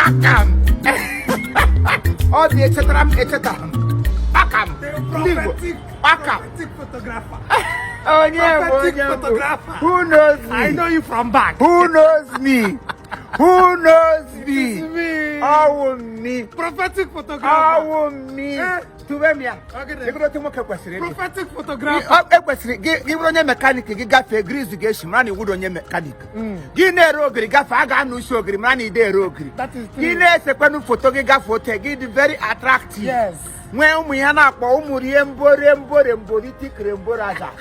Pakam. All the etc. Pakam. Prophetic photographer. Oh yeah, photographer. Who knows me? I know you from back. Who knows me? Who knows me? Me. Oh me. Prophetic photographer. Oh me. To where me? Okay. Prophetic photographer. Give on your mechanic. Give gafe grease. Give shimani wood on your mechanic. Give ne rogri. Gafe aga no show. Give money de rogri. That is true. Give ne sekwenu photo. Give gafe. Give very attractive. Yes. When we hana kwa umuri rembo rembo raja.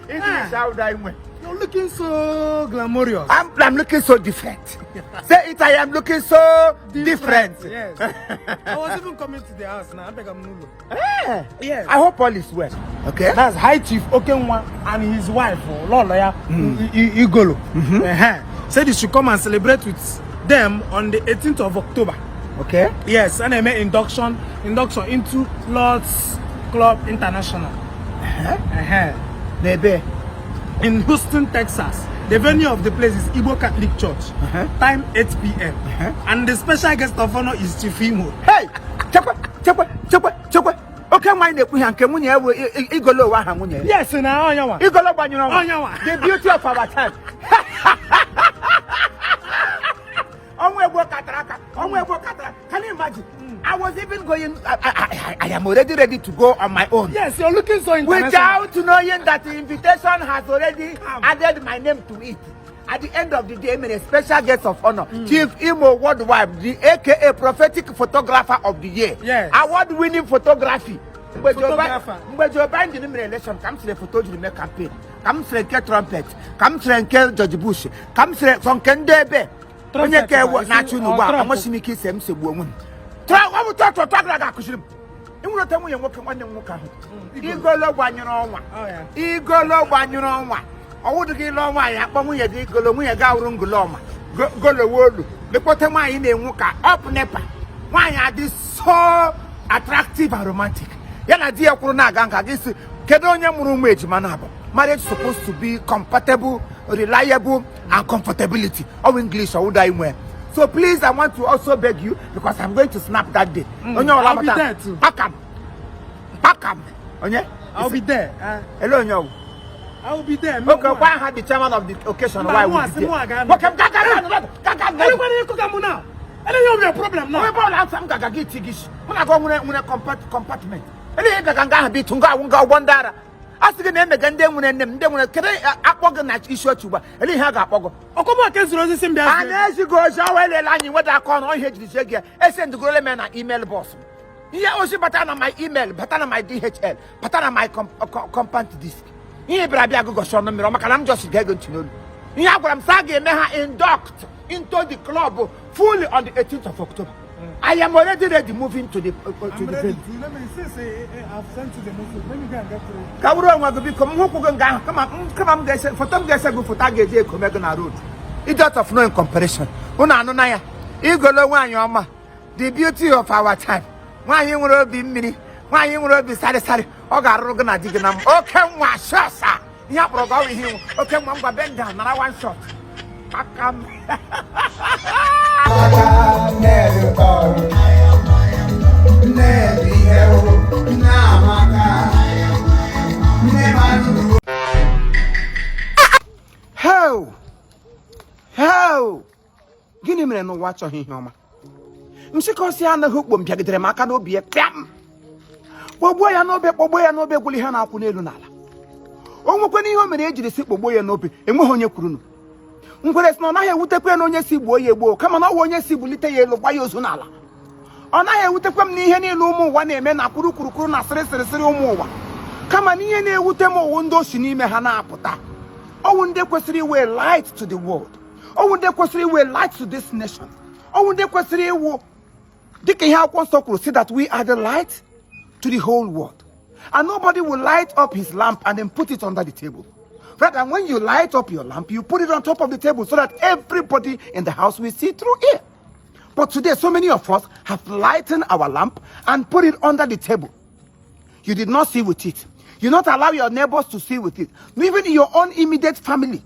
It is how I went. You're looking so glamorous. I'm looking so different. Say it, I am looking so different. Yes. I was even coming to the house now. I beg I'm Nulu. Yes. I hope all is well. Okay. That's High Chief Okenwa and his wife, Lawyer Igolo. Said he should come and celebrate with them on the 18th of October. Okay. Yes, and I made induction into Lord's Club International. Maybe. In Houston, Texas. The venue of the place is Igbo Catholic Church. Time 8 p.m. And the special guest of honor is Chiefimo. Hey! Chakwa. Okay, my name is Igolo Wahamunya. Yes, now Igolo Banyuno. The beauty of our time. Can you imagine? I was even going. I am already ready to go on my own. Yes, you're looking so international. Without knowing that the invitation has already added my name to it. At the end of the day, I'm a special guest of honor, Chief Imo Worldwide, the AKA Prophetic Photographer of the Year. Yes. Award-winning photography. Photographer. When you're buying the election, comes to the photo campaign, comes to the trumpet, comes to the George Bush, comes to the Kendebe. When you care what natural, I'm watching me kiss him. Try what we talk to talk like I could. You will tell me you're working on the Muka. Igolo one, you know one. Igolo one, you know one. I would get long way up when we had Igolo, Gaurung Goloma. Golo World. The Potama in the Muka, up Nepa. Why are these so attractive and romantic? Yana dear Kuruna Ganga, this Kedonia Murumage Manabo. Marriage is supposed to be compatible, reliable, and comfortability. Or English, or would I wear? So please, I want to also beg you, because I'm going to snap that day. I'll be there too. Pakam. I'll be there. Hello, yo. I'll be there. Okay, why had the chairman of the occasion? Why would you? Everybody a problem now. We're about some gagagi tigish. When I go with a compartment. Any gaganga be tunga wonga wandara. Ask the name again, then when them can organize issue to and he had a pogo. Oh, come on, against Roses in there. And as you go, so well, line what I call on here to say, I send the girl man an email boss. Here also, but on my email, but on my DHL, but on my compact disc. Here, Brabiago goes on the mirror, I'm just getting to know. Here, I'm saying, induct into the club fully on the 18th of October. I am already ready moving to the venue. Let me say, I've sent to the message. Let me go and get to it. Come on, guys. For some guys, I go for target day, come back on the road. It's out of no comparison. Una no naya. Igolo one yoma. The beauty of our time. Why you will be mini? Why you will be satisfied? Oga rogana dignam. Okay, one shot, sir. You have to go with him. Okay, one go bend down. Another one shot. Pakam. How? Gini mere no watch ohi homa. Msikosi ana hukbo mpiagidere maka no bie piam. Gbogbo ya no be gwuli ha na akwu n'elu n'ala. Onwekwe n'ihe o mere ejiri si gbogbo ya n'obe enwe onye kwuru nu. Ngwere sino na ewutekwe na onye si gbo ya egbo kama na onye si bulite ya elu gba ya ozu n'ala. Ọ naghị ewutekwe m n'ihe niile ụmụ ụwa na-eme na kwuru na sịrị ụmụ ụwa. Kama n'ihe na-ewute m owu ndị osi n'ime ha na-apụta. Owu ndị kwesịrị iwe light to the world. Owu ndị kwesịrị iwe light to this nation. Owu ndị kwesịrị iwu dịka ihe akwụkwọ nsọ kwuru, say that we are the light to the whole world. And nobody will light up his lamp and then put it under the table. Rather, when you light up your lamp, you put it on top of the table so that everybody in the house will see through it. But today, so many of us have lightened our lamp and put it under the table. You did not see with it. You not allow your neighbors to see with it. Even in your own immediate family,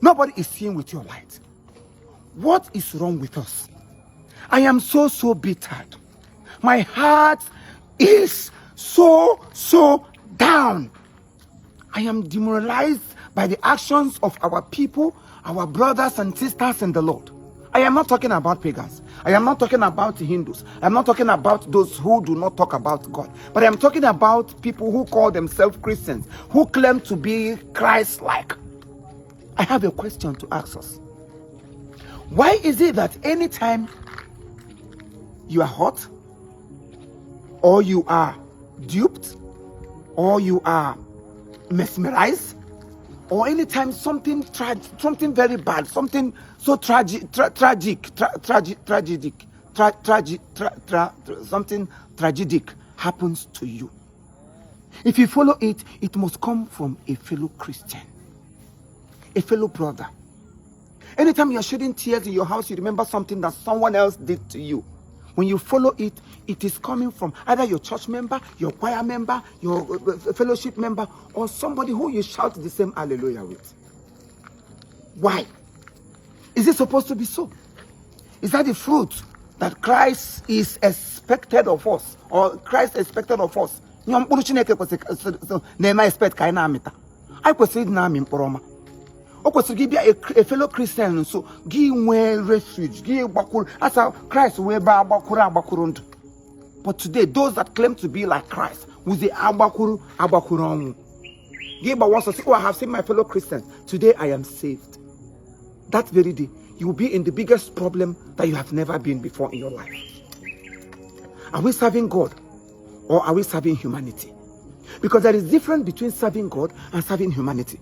nobody is seeing with your light. What is wrong with us? I am so bittered. My heart is so down. I am demoralized by the actions of our people, our brothers and sisters in the Lord. I am not talking about pagans. I am not talking about Hindus. I am not talking about those who do not talk about God. But I am talking about people who call themselves Christians, who claim to be Christ-like. I have a question to ask us. Why is it that anytime you are hot, or you are duped, or you are mesmerized, or anytime something very bad, something so something tragic happens to you, if you follow it, it must come from a fellow Christian, a fellow brother. Anytime you're shedding tears in your house, you remember something that someone else did to you. When you follow it, it is coming from either your church member, your choir member, your fellowship member, or somebody who you shout the same hallelujah with. Why? Is it supposed to be so? Is that the fruit that Christ is expected of us, or Christ expected of us? I kwesịrị na amị mkpọrọ ọma. O kwesịrị gị bịa a fellow Christian nso gị nwee refuge, gị gbakwuru as Christ wee ba agbakwuru ndụ. But today, those that claim to be like Christ with the agbakwuru ọnwụ. Gị gba once say, oh, I have seen my fellow Christians. Today I am saved. That very day, you will be in the biggest problem that you have never been before in your life. Are we serving God, or are we serving humanity? Because there is a difference between serving God and serving humanity.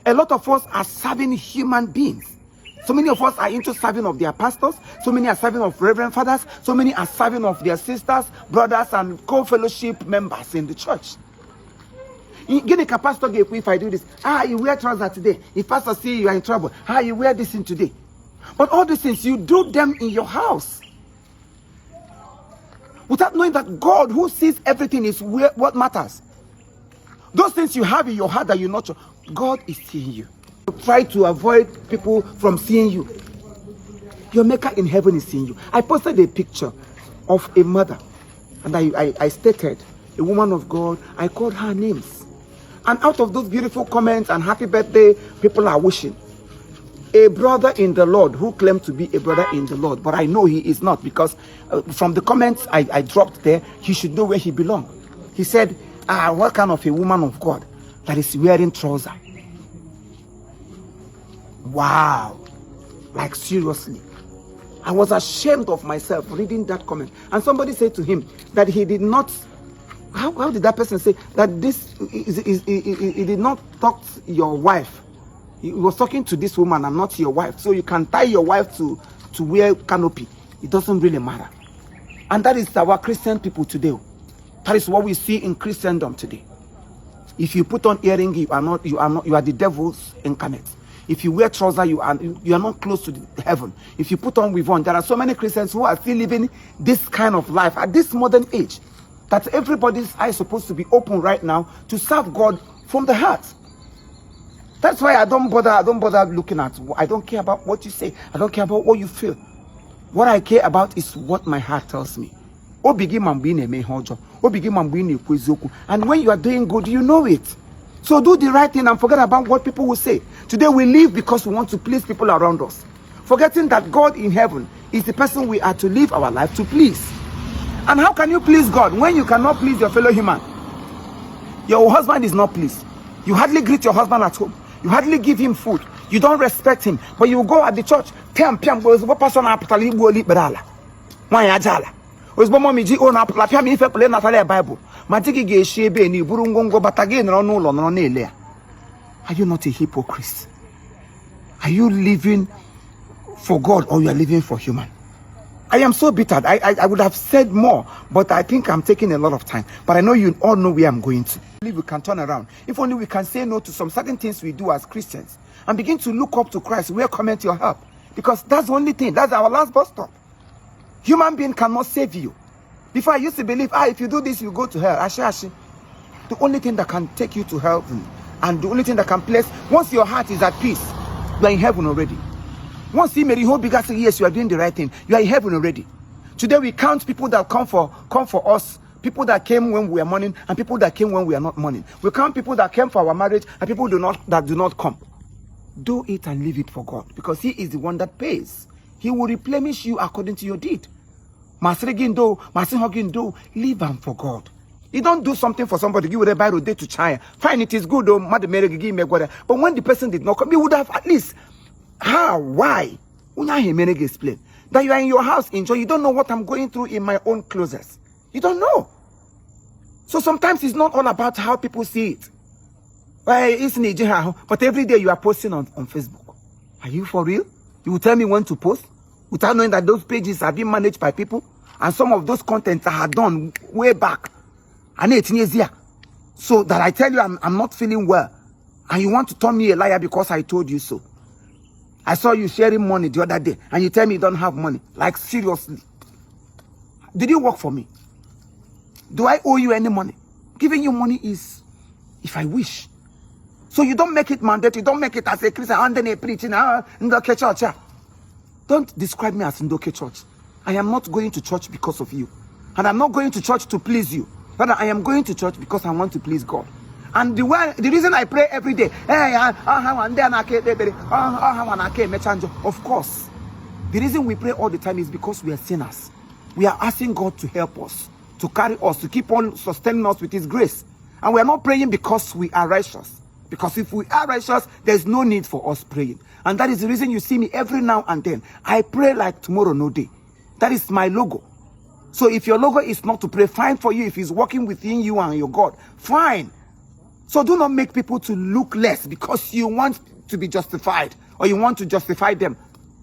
A lot of us are serving human beings. So many of us are into serving of their pastors. So many are serving of reverend fathers. So many are serving of their sisters, brothers, and co-fellowship members in the church. Give a pastor if I do this. You wear trousers today. If pastor see you are in trouble. You wear this in today. But all these things, you do them in your house. Without knowing that God, who sees everything, is what matters. Those things you have in your heart that you nurture, God is seeing you. Try to avoid people from seeing you. Your maker in heaven is seeing you. I posted a picture of a mother, and I stated, a woman of God. I called her names. And out of those beautiful comments and happy birthday, people are wishing. A brother in the Lord who claimed to be a brother in the Lord, but I know he is not, because from the comments I dropped there, he should know where he belongs. He said, what kind of a woman of God that is wearing trousers? Wow. Like seriously. I was ashamed of myself reading that comment. And somebody said to him that he did not, how did that person say that this he did not talk to your wife? He was talking to this woman and not your wife. So you can tie your wife to wear canopy. It doesn't really matter. And that is our Christian people today. That is what we see in Christendom today. If you put on earring, you are the devil's incarnate. If you wear trousers, you are not close to heaven. If you put on weave on, there are so many Christians who are still living this kind of life at this modern age, that everybody's eye is supposed to be open right now to serve God from the heart. That's why I don't bother looking at. I don't care about what you say. I don't care about what you feel. What I care about is what my heart tells me. And when you are doing good, you know it. So do the right thing and forget about what people will say. Today we live because we want to please people around us, forgetting that God in heaven is the person we are to live our life to please. And how can you please God when you cannot please your fellow human? Your husband is not pleased. You hardly greet your husband at home. You hardly give him food. You don't respect him. But you go at the church. Are you not a hypocrite? Are you living for God, or you are living for human? I am so bitter. I would have said more, but I think I'm taking a lot of time. But I know you all know where I'm going to. If we can turn around, if only we can say no to some certain things we do as Christians and begin to look up to Christ, where comment your help. Because that's the only thing. That's our last bus stop. Human being cannot save you. Before I used to believe, if you do this, you go to hell. The only thing that can take you to heaven, and the only thing that can place, once your heart is at peace, you are in heaven already. Once you marry, hope because yes, you are doing the right thing, you are in heaven already. Today we count people that come for us, people that came when we are mourning, and people that came when we are not mourning. We count people that came for our marriage and people that do not come. Do it and leave it for God, because He is the one that pays. He will replenish you according to your deed. Leave them for God. You don't do something for somebody, give a Bible day to China. Fine, it is good though, but when the person did not come, you would have at least how, why? Explain that you are in your house, enjoy. You don't know what I'm going through in my own closets. You don't know. So sometimes it's not all about how people see it. It's Nigerian, but every day you are posting on Facebook. Are you for real? You will tell me when to post without knowing that those pages are being managed by people, and some of those contents are done way back. And it's easier. So that I tell you I'm not feeling well, and you want to turn me a liar because I told you so. I saw you sharing money the other day, and you tell me you don't have money. Like, seriously. Did you work for me? Do I owe you any money? Giving you money is if I wish. So you don't make it mandatory. You don't make it as a Christian and then a preaching in the church. Don't describe me as Ndoke church. I am not going to church because of you. And I'm not going to church to please you. But I am going to church because I want to please God. And the reason I pray every day, of course, the reason we pray all the time is because we are sinners. We are asking God to help us, to carry us, to keep on sustaining us with His grace. And we are not praying because we are righteous. Because if we are righteous, there's no need for us praying. And that is the reason you see me every now and then. I pray like tomorrow, no day. That is my logo. So if your logo is not to pray, fine for you. If He's working within you and your God, fine. So do not make people to look less because you want to be justified or you want to justify them.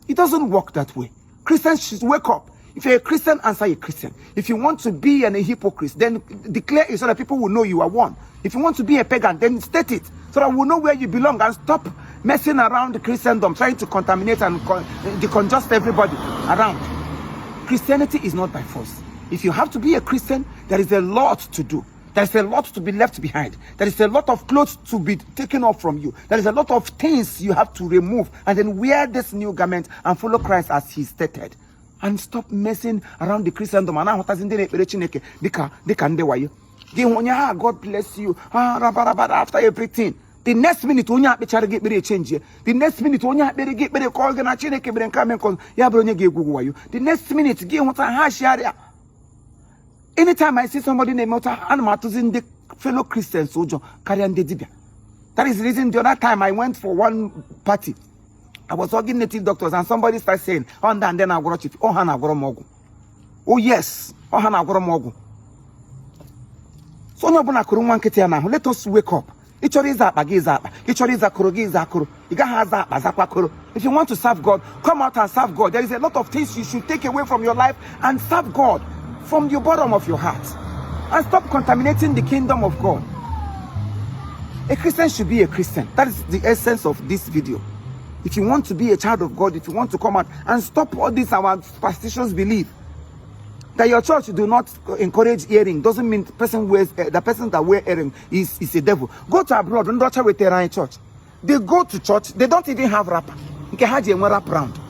It doesn't work that way. Christians should wake up. If you're a Christian, answer a Christian. If you want to be a hypocrite, then declare it so that people will know you are one. If you want to be a pagan, then state it so that we'll know where you belong, and stop messing around the Christendom, trying to contaminate and decongest everybody around. Christianity is not by force. If you have to be a Christian, there is a lot to do. There is a lot to be left behind. There is a lot of clothes to be taken off from you. There is a lot of things you have to remove and then wear this new garment and follow Christ as He stated. And stop messing around the Christendom. God bless you. After everything. The next minute, the next minute, the next minute, anytime I see somebody named the fellow Christians, that is the reason the other time I went for one party. I was talking native doctors and somebody started saying, and then I got Chief. Oh yes, so let us wake up. If you want to serve God, come out and serve God. There is a lot of things you should take away from your life and serve God from your bottom of your heart. And stop contaminating the kingdom of God. A Christian should be a Christian. That is the essence of this video. If you want to be a child of God, if you want to come out and stop all this our superstitious belief that your church do not encourage earring, doesn't mean the person that wear earring is a devil. Go to abroad, don't church with their church. They go to church, they don't even have rapper. Wrap around.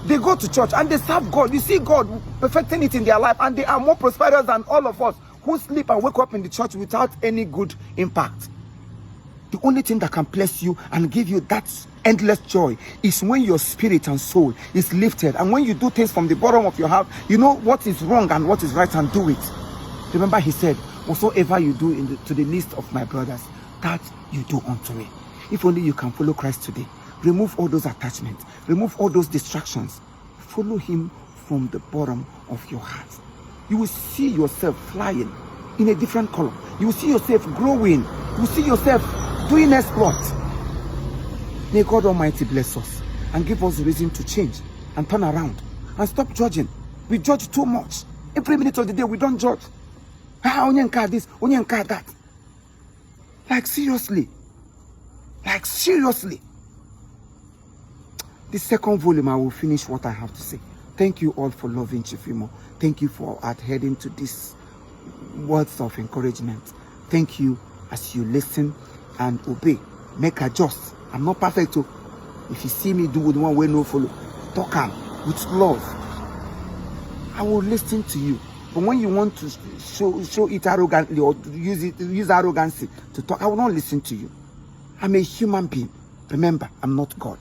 They go to church and they serve God. You see God perfecting it in their life, and they are more prosperous than all of us who sleep and wake up in the church without any good impact. The only thing that can bless you and give you that endless joy is when your spirit and soul is lifted, and when you do things from the bottom of your heart, you know what is wrong and what is right, and do it. Remember, He said, whatsoever you do to the least of my brothers, that you do unto me. If only you can follow Christ today. Remove all those attachments. Remove all those distractions. Follow Him from the bottom of your heart. You will see yourself flying in a different color. You will see yourself growing. You will see yourself doing exploits. May God Almighty bless us and give us reason to change and turn around and stop judging. We judge too much. Every minute of the day we don't judge. This, that. Like seriously. Like seriously. The second volume, I will finish what I have to say. Thank you all for loving Chiefimo. Thank you for adhering to these words of encouragement. Thank you as you listen and obey. Make adjust. I'm not perfect. So if you see me do with one way no follow, talk with love. I will listen to you. But when you want to show it arrogantly or to use arrogancy to talk, I will not listen to you. I'm a human being. Remember, I'm not God.